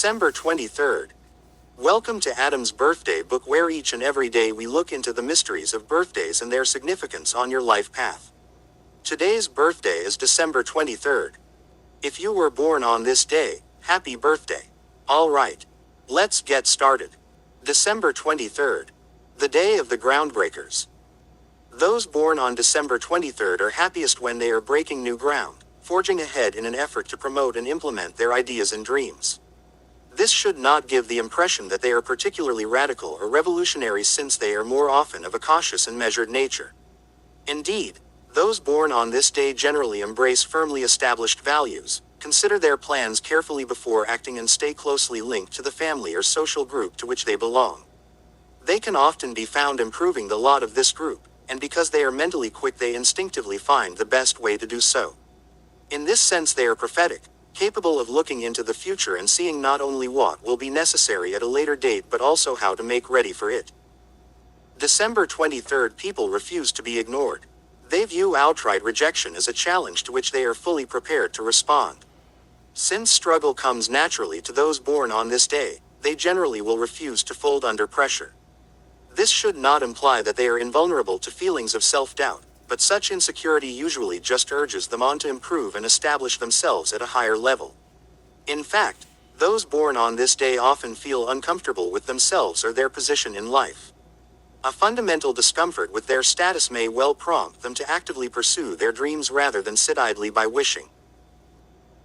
December 23rd. Welcome to Adam's Birthday Book, where each and every day we look into the mysteries of birthdays and their significance on your life path. Today's birthday is December 23rd. If you were born on this day, happy birthday. Alright. Let's get started. December 23rd. The day of the groundbreakers. Those born on December 23rd are happiest when they are breaking new ground, forging ahead in an effort to promote and implement their ideas and dreams. This should not give the impression that they are particularly radical or revolutionary, since they are more often of a cautious and measured nature. Indeed, those born on this day generally embrace firmly established values, consider their plans carefully before acting, and stay closely linked to the family or social group to which they belong. They can often be found improving the lot of this group, and because they are mentally quick, they instinctively find the best way to do so. In this sense, they are prophetic, capable of looking into the future and seeing not only what will be necessary at a later date but also how to make ready for it. December 23rd people refuse to be ignored. They view outright rejection as a challenge to which they are fully prepared to respond. Since struggle comes naturally to those born on this day, they generally will refuse to fold under pressure. This should not imply that they are invulnerable to feelings of self-doubt, but such insecurity usually just urges them on to improve and establish themselves at a higher level. In fact, those born on this day often feel uncomfortable with themselves or their position in life. A fundamental discomfort with their status may well prompt them to actively pursue their dreams rather than sit idly by wishing.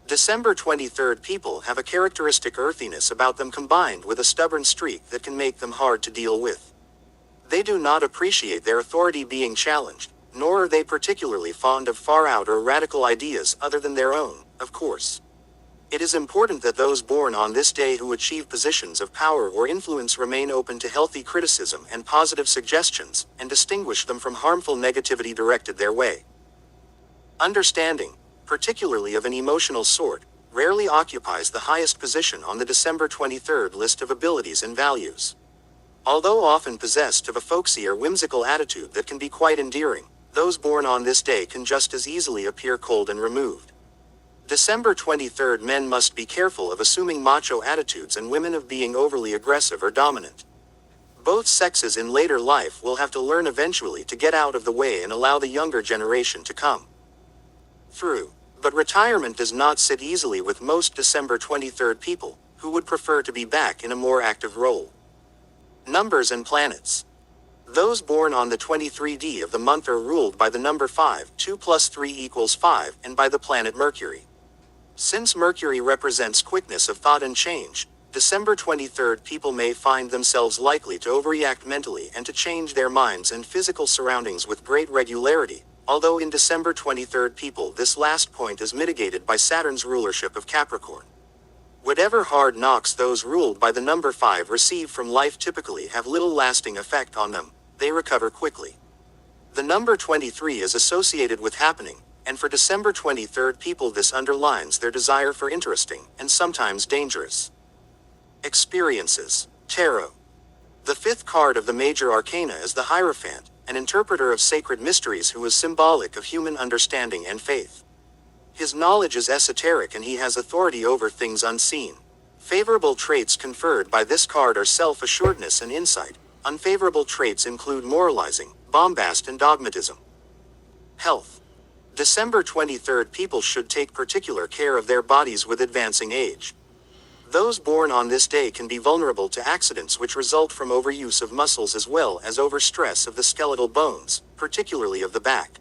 December 23rd people have a characteristic earthiness about them, combined with a stubborn streak that can make them hard to deal with. They do not appreciate their authority being challenged, nor are they particularly fond of far-out or radical ideas other than their own, of course. It is important that those born on this day who achieve positions of power or influence remain open to healthy criticism and positive suggestions, and distinguish them from harmful negativity directed their way. Understanding, particularly of an emotional sort, rarely occupies the highest position on the December 23rd list of abilities and values. Although often possessed of a folksy or whimsical attitude that can be quite endearing, those born on this day can just as easily appear cold and removed. December 23rd men must be careful of assuming macho attitudes, and women of being overly aggressive or dominant. Both sexes in later life will have to learn eventually to get out of the way and allow the younger generation to come through. But retirement does not sit easily with most December 23rd people, who would prefer to be back in a more active role. Numbers and planets. Those born on the 23rd of the month are ruled by the number 5, 2 plus 3 equals 5, and by the planet Mercury. Since Mercury represents quickness of thought and change, December 23rd people may find themselves likely to overreact mentally and to change their minds and physical surroundings with great regularity, although in December 23rd people this last point is mitigated by Saturn's rulership of Capricorn. Whatever hard knocks those ruled by the number 5 receive from life typically have little lasting effect on them. They recover quickly. The number 23 is associated with happening, and for December 23rd people this underlines their desire for interesting, and sometimes dangerous, experiences. Tarot. The fifth card of the major arcana is the Hierophant, an interpreter of sacred mysteries who is symbolic of human understanding and faith. His knowledge is esoteric and he has authority over things unseen. Favorable traits conferred by this card are self-assuredness and insight. Unfavorable traits include moralizing, bombast, and dogmatism. Health. December 23rd people should take particular care of their bodies with advancing age. Those born on this day can be vulnerable to accidents which result from overuse of muscles as well as overstress of the skeletal bones, particularly of the back.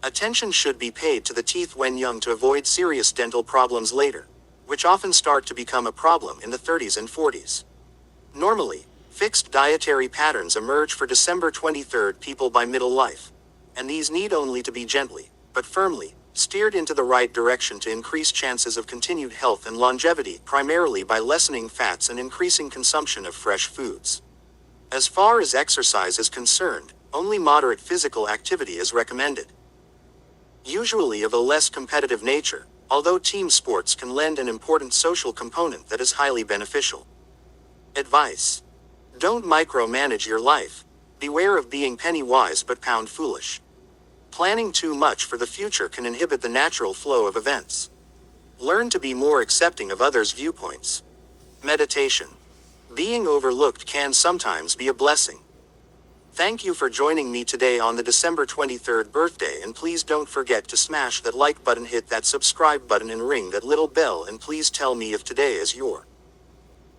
Attention should be paid to the teeth when young to avoid serious dental problems later, which often start to become a problem in the 30s and 40s. Normally, fixed dietary patterns emerge for December 23rd people by middle life, and these need only to be gently, but firmly, steered into the right direction to increase chances of continued health and longevity, primarily by lessening fats and increasing consumption of fresh foods. As far as exercise is concerned, only moderate physical activity is recommended. Usually of a less competitive nature, although team sports can lend an important social component that is highly beneficial. Advice. Don't micromanage your life. Beware of being penny wise but pound foolish. Planning too much for the future can inhibit the natural flow of events. Learn to be more accepting of others' viewpoints. Meditation. Being overlooked can sometimes be a blessing. Thank you for joining me today on the December 23rd birthday, and please don't forget to smash that like button, hit that subscribe button, and ring that little bell, and please tell me if today is your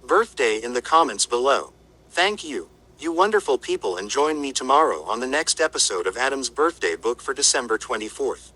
birthday in the comments below. Thank you, you wonderful people, and join me tomorrow on the next episode of Adam's Birthday Book for December 24th.